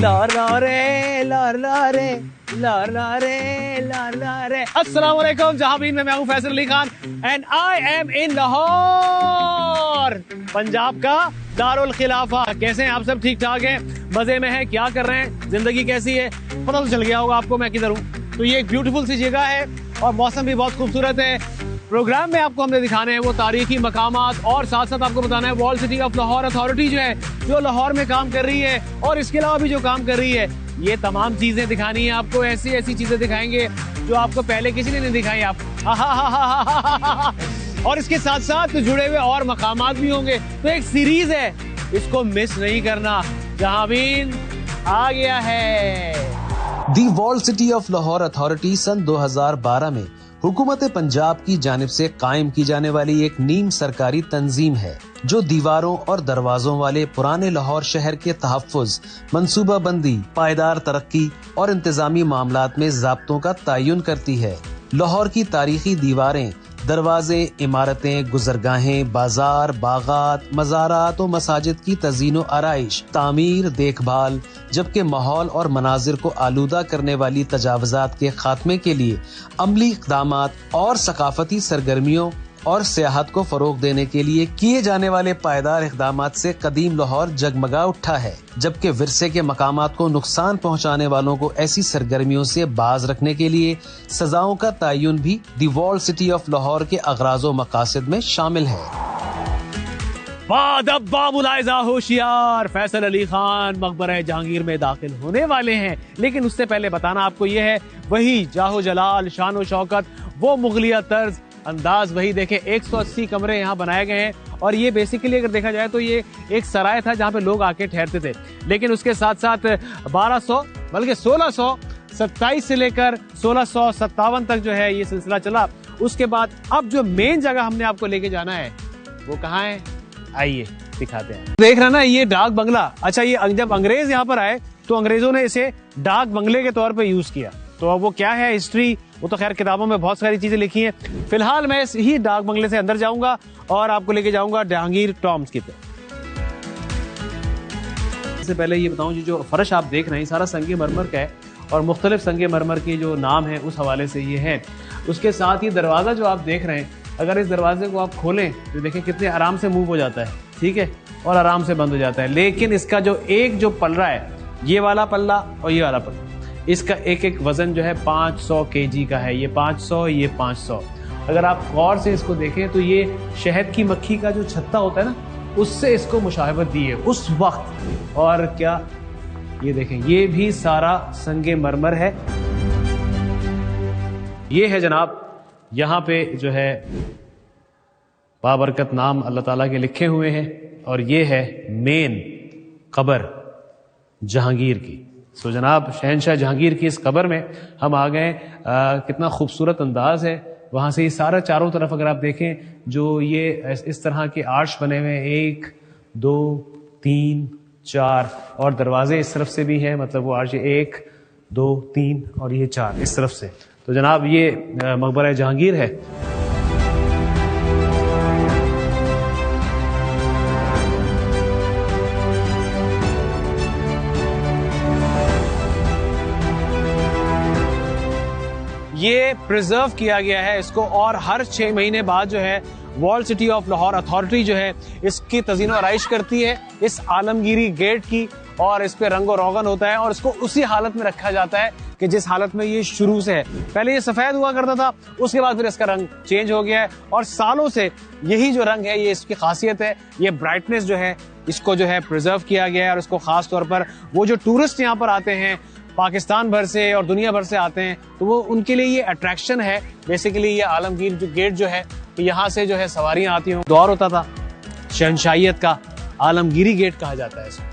अस्सलाम वालेकुम जहाबीन में मैं हूं Faisal Ali Khan and I am in Lahore, Punjab का दारुल खिलाफा। कैसे हैं आप सब? ठीक ठाक हैं, मजे में हैं? क्या कर रहे हैं? जिंदगी कैसी है? पता तो चल गया होगा आपको मैं किधर हूँ। तो ये एक ब्यूटीफुल सी जगह है और मौसम भी बहुत खूबसूरत है। प्रोग्राम में आपको हमने दिखाने हैं वो तारीखी मकामात और साथ साथ आपको बताना है wall city of Lahore authority जो है, जो लाहौर में काम कर रही है और इसके अलावा भी जो काम कर रही है, ये तमाम चीजें दिखानी है आपको। ऐसी ऐसी चीजें दिखाएंगे जो आपको पहले किसी ने नहीं दिखाई आप और इसके साथ साथ जुड़े हुए और मकामात भी होंगे। तो एक सीरीज है, इसको मिस नहीं करना। जहाबीन आ गया है। The wall city of Lahore authority सन 2012 में हुकूमत पंजाब की जानिब से कायम की जाने वाली एक नीम सरकारी तंजीम है जो दीवारों और दरवाजों वाले पुराने लाहौर शहर के तहफ़्फ़ुज़, मंसूबा बंदी, पायदार तरक्की और इंतजामी मामलात में ज़ाब्तों का तयन करती है। लाहौर की तारीखी दीवारें, दरवाजे, इमारतें, गुजरगाहें, बाजार, बागात, मज़ारात और मसाजिद की तज़ीन व आराइश, तामीर, देखभाल, जबकि माहौल और मनाजिर को आलूदा करने वाली तजावुज़ात के खात्मे के लिए अमली इक़दामात और सकाफती सरगर्मियों और सियाहत को फरोग देने के लिए किए जाने वाले पायदार इक़दामात से कदीम लाहौर जगमगा उठा है, जबकि विरसे के मकामात को नुकसान पहुँचाने वालों को ऐसी सरगर्मियों से बाज रखने के लिए सजाओं का तयन भी दी वॉल सिटी ऑफ लाहौर के अगराज़ो मकासद में शामिल है। मुलाहिज़ा होशियार, फैसल अली खान मकबरा जहांगीर में दाखिल होने वाले हैं, लेकिन उससे पहले बताना आपको ये है, वही जाहो जलाल, शान व शौकत, वो मुगलिया तर्ज अंदाज, वही देखें 180 कमरे यहाँ बनाए गए हैं। और ये बेसिकली अगर देखा जाए तो ये एक सराय था जहाँ पे लोग आके ठहरते थे, लेकिन उसके साथ साथ 1200 बल्कि 1627 से लेकर 1657 तक जो है ये सिलसिला चला। उसके बाद अब जो मेन जगह हमने आपको लेके जाना है वो कहाँ है, आइए दिखाते हैं। देख रहे हैं ना ये डाक बंगला। अच्छा, ये जब अंग्रेज यहाँ पर आए तो अंग्रेजों ने इसे डाक बंगले के तौर पे यूज किया। तो अब वो क्या है हिस्ट्री, वो तो खैर किताबों में बहुत सारी चीजें लिखी हैं। फिलहाल मैं इस ही डाक बंगले से अंदर जाऊंगा और आपको लेके जाऊंगा जहांगीर टॉम्स की तरफ। इससे पहले ये बताऊं, जो फर्श आप देख रहे हैं सारा संगे मरमर का है और मुख्तलिफ संगे मरमर के जो नाम है उस हवाले से ये है। उसके साथ ही दरवाजा जो आप देख रहे हैं, अगर इस दरवाजे को आप खोलें तो देखें कितने आराम से मूव हो जाता है, ठीक है, और आराम से बंद हो जाता है। लेकिन इसका जो पल्ला है, ये वाला पल्ला और ये वाला पल्ला, इसका एक एक वजन जो है 500 kg का है। ये 500, ये 500। अगर आप गौर से इसको देखें तो ये शहद की मक्खी का जो छत्ता होता है ना, उससे इसको मुशाहबत दी है उस वक्त। और क्या ये देखें, ये भी सारा संगे मरमर है। ये है जनाब, यहाँ पे जो है बाबरकत नाम अल्लाह ताला के लिखे हुए हैं और ये है मेन कब्र जहांगीर की। सो जनाब शहनशाह जहांगीर की इस कब्र में हम आ गए। कितना खूबसूरत अंदाज है। वहाँ से ये सारा चारों तरफ अगर आप देखें, जो ये इस तरह के आर्च बने हुए हैं, 1 2 3 4 और दरवाजे इस तरफ से भी हैं, मतलब वो आर्च 1 2 3 और ये 4 इस तरफ से। तो जनाब ये मकबरा जहांगीर है। ये प्रिजर्व किया गया है इसको, और हर 6 महीने बाद जो है wall city of Lahore authority जो है इसकी तज़ीन व आराइश करती है इस आलमगीरी गेट की, और इस पे रंगो रोगन होता है और इसको उसी हालत में रखा जाता है कि जिस हालत में ये शुरू से है। पहले ये सफेद हुआ करता था, उसके बाद फिर इसका रंग चेंज हो गया है और सालों से यही जो रंग है, ये इसकी खासियत है। ये ब्राइटनेस जो है इसको जो है प्रिजर्व किया गया है और इसको खास तौर पर वो जो टूरिस्ट यहाँ पर आते हैं पाकिस्तान भर से और दुनिया भर से आते हैं, तो वो उनके लिए ये अट्रैक्शन है। बेसिकली ये आलमगीर जो गेट जो है, तो यहाँ से जो है सवारियां आती हैं। दौर होता था शहनशाहियत का, आलमगीरी गेट कहा जाता है इसको।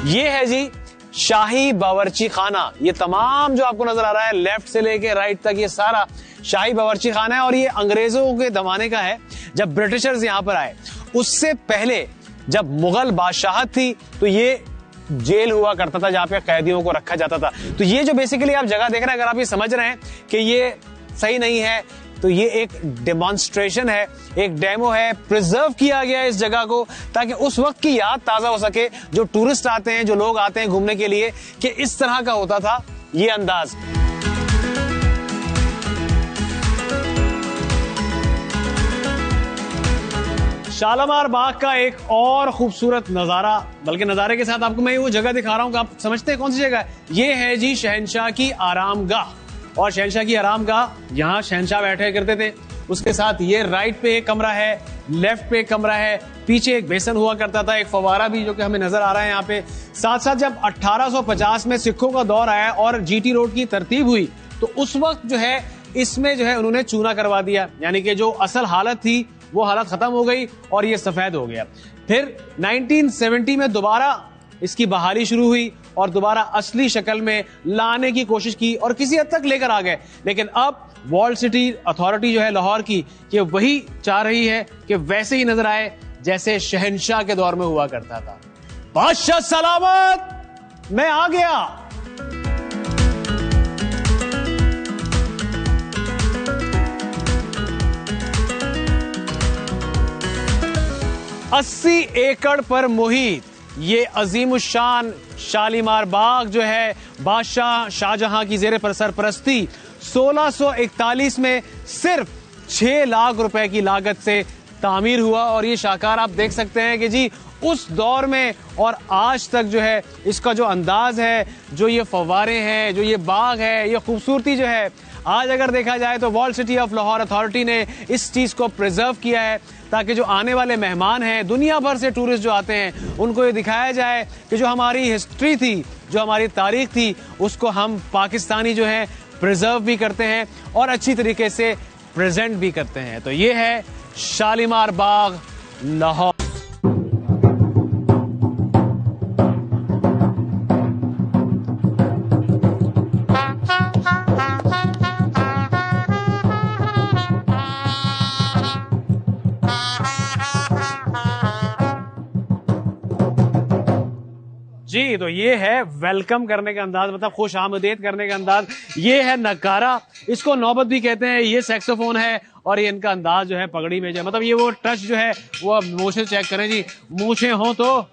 ये है जी शाही बावर्ची खाना। ये तमाम जो आपको नजर आ रहा है लेफ्ट से लेके राइट तक, ये सारा शाही बावर्ची खाना है और ये अंग्रेजों के जमाने का है, जब ब्रिटिशर्स यहाँ पर आए। उससे पहले जब मुगल बादशाहत थी तो ये जेल हुआ करता था जहाँ पे कैदियों को रखा जाता था। तो ये जो बेसिकली आप जगह देख रहे हैं, अगर आप ये समझ रहे हैं कि ये सही नहीं है, तो ये एक डेमोन्स्ट्रेशन है, एक डेमो है, प्रिजर्व किया गया है इस जगह को ताकि उस वक्त की याद ताजा हो सके। जो टूरिस्ट आते हैं, जो लोग आते हैं घूमने के लिए, कि इस तरह का होता था ये अंदाज। शालीमार बाग का एक और खूबसूरत नजारा, बल्कि नजारे के साथ आपको मैं वो जगह दिखा रहा हूं कि आप समझते हैं कौन सी जगह है। ये है जी शहंशाह की आरामगाह, और शहंशाह की आरामगाह, यहाँ शहंशाह बैठे करते थे। उसके साथ ये राइट पे एक कमरा है, लेफ्ट पे एक कमरा है, पीछे एक बेसन हुआ करता था, एक फवारा भी जो कि हमें नजर आ रहा है यहाँ पे। साथ साथ जब 1850 में सिखों का दौर आया और जीटी रोड की तरतीब हुई, तो उस वक्त जो है इसमें जो है उन्होंने चूना करवा दिया, यानी कि जो असल हालत थी वो हालत खत्म हो गई और ये सफेद हो गया। फिर 1970 में दोबारा इसकी बहाली शुरू हुई और दोबारा असली शक्ल में लाने की कोशिश की और किसी हद तक लेकर आ गए। लेकिन अब वॉल्ड सिटी अथॉरिटी जो है लाहौर की, कि वही चाह रही है कि वैसे ही नजर आए जैसे शहंशाह के दौर में हुआ करता था। बादशाह सलामत, मैं आ गया। 80 एकड़ पर मुहित ये अजीमुशान शालीमार बाग जो है बादशाह शाहजहां की जेर पर सरपरस्ती 1641 में सिर्फ 6 लाख रुपए की लागत से तामीर हुआ। और ये शाकार आप देख सकते हैं कि जी उस दौर में और आज तक जो है इसका जो अंदाज है, जो ये फव्वारे हैं, जो ये बाग है, ये खूबसूरती जो है, आज अगर देखा जाए तो walled city of Lahore authority ने इस चीज को प्रिजर्व किया है ताकि जो आने वाले मेहमान हैं, दुनिया भर से टूरिस्ट जो आते हैं, उनको ये दिखाया जाए कि जो हमारी हिस्ट्री थी, जो हमारी तारीख थी, उसको हम पाकिस्तानी जो है प्रिजर्व भी करते हैं और अच्छी तरीके से प्रेजेंट भी करते हैं। तो ये है शालीमार बाग लाहौर। जी, तो ये है वेलकम करने का अंदाज, मतलब खुश आमदेद करने का अंदाज। ये है नगारा, इसको नौबत भी कहते हैं। ये सैक्सोफोन है और ये इनका अंदाज जो है पगड़ी में जो है, मतलब ये वो टच जो है वो अब मूछें चेक करें जी, मूछें हो तो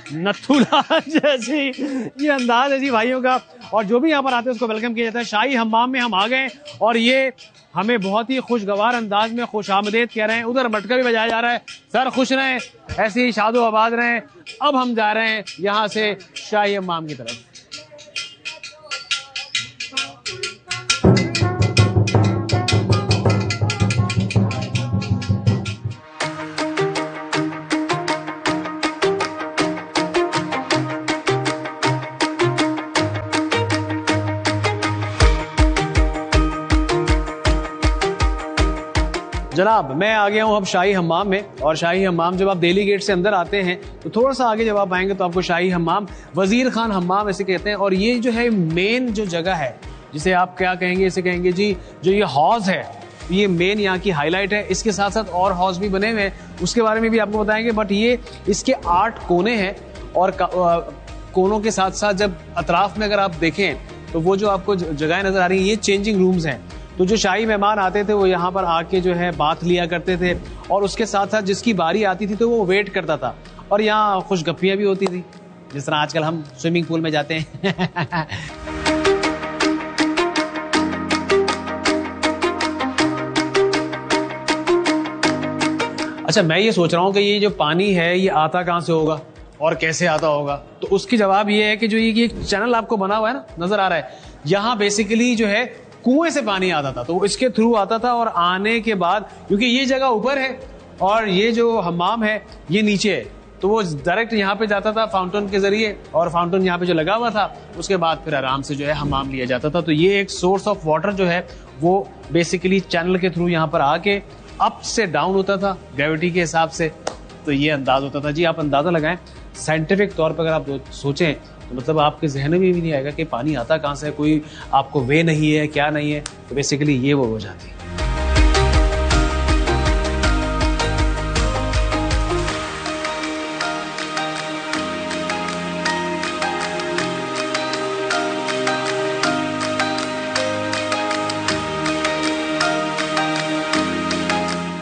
नथुला जैसी ये अंदाज है जी भाइयों का। और जो भी यहाँ पर आते हैं उसको वेलकम किया जाता है। शाही हम्माम में हम आ गए और ये हमें बहुत ही खुशगवार अंदाज में खुश आमदेद कह रहे हैं। उधर मटका भी बजाया जा रहा है। सर खुश रहें, ऐसे ही शादो आबाद रहें। अब हम जा रहे हैं यहाँ से शाही हम्माम की तरफ। जनाब, मैं आ गया हूं अब शाही हम्माम में। और शाही हम्माम जब आप दिल्ली गेट से अंदर आते हैं तो थोड़ा सा आगे जब आप आएंगे तो आपको शाही हम्माम, वजीर खान हम्माम ऐसे कहते हैं। और ये जो है मेन जो जगह है, जिसे आप क्या कहेंगे, इसे कहेंगे जी जो ये हौज है, ये मेन यहाँ की हाईलाइट है। इसके साथ साथ और हौज भी बने हुए हैं, उसके बारे में भी आपको बताएंगे। बट ये इसके 8 कोने हैं और कोनों के साथ साथ जब अतराफ में अगर आप देखें तो वो जो आपको जगह नजर आ रही है, ये चेंजिंग रूम्स हैं। तो जो शाही मेहमान आते थे वो यहाँ पर आके जो है बात लिया करते थे और उसके साथ साथ जिसकी बारी आती थी तो वो वेट करता था। और यहाँ खुशगप्पियाँ भी होती थी, जिस तरह आजकल हम स्विमिंग पूल में जाते हैं। अच्छा, मैं ये सोच रहा हूँ कि ये जो पानी है ये आता कहाँ से होगा और कैसे आता होगा। तो उसकी जवाब ये है कि जो ये एक चैनल आपको बना हुआ है ना, नजर आ रहा है, यहाँ बेसिकली जो है कुएं से पानी आता था, तो इसके थ्रू आता था। और आने के बाद क्योंकि ये जगह ऊपर है और ये जो हम्माम है ये नीचे है, तो वो डायरेक्ट यहाँ पे जाता था फाउंटेन के जरिए। और फाउंटेन यहाँ पे जो लगा हुआ था, उसके बाद फिर आराम से जो है हम्माम लिया जाता था। तो ये एक सोर्स ऑफ वाटर जो है वो बेसिकली चैनल के थ्रू यहाँ पर आके अप से डाउन होता था ग्रेविटी के हिसाब से। तो ये अंदाज होता था जी। आप अंदाजा लगाएं, साइंटिफिक तौर पर अगर आप सोचें तो मतलब आपके जहन में भी नहीं आएगा कि पानी आता कहाँ से है, कोई आपको वे नहीं है, क्या नहीं है। तो बेसिकली ये वो हो जाती है।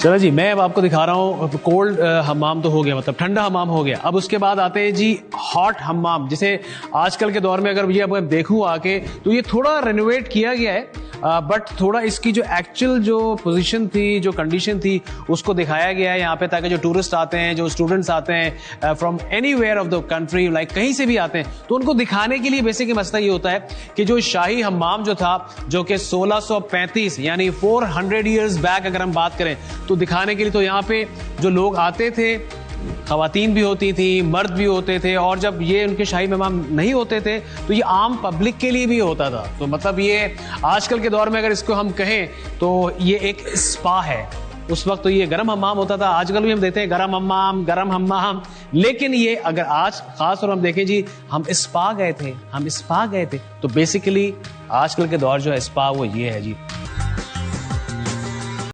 चलो जी, मैं अब आपको दिखा रहा हूँ कोल्ड हमाम तो हो गया, मतलब ठंडा हमाम हो गया। अब उसके बाद आते हैं जी हॉट हमाम, जिसे आजकल के दौर में अगर ये अब मैं देखूँ आके तो ये थोड़ा रेनोवेट किया गया है, बट थोड़ा इसकी जो एक्चुअल जो पोजीशन थी, जो कंडीशन थी, उसको दिखाया गया है यहाँ पे, ताकि जो टूरिस्ट आते हैं, जो स्टूडेंट्स आते हैं from anywhere of the country, like कहीं से भी आते हैं, तो उनको दिखाने के लिए बेसिकली मसला ये होता है कि जो शाही हमाम जो था, जो कि 1635 यानी 400 ईयर्स बैक अगर हम बात करें, तो दिखाने के लिए तो यहाँ पे जो लोग आते थे, खवातीन भी होती थी, मर्द भी होते थे, और जब ये उनके शाही मेहमान नहीं होते थे तो ये आम पब्लिक के लिए भी होता था। तो मतलब ये आजकल के दौर में अगर इसको हम कहें तो ये एक स्पा है। उस वक्त तो ये गर्म हमाम होता था, आजकल भी हम देखते हैं गर्म हमाम, लेकिन ये अगर आज खास तौर हम देखें जी, हम स्पा गए थे, तो बेसिकली आजकल के दौर जो है स्पा वो ये है जी।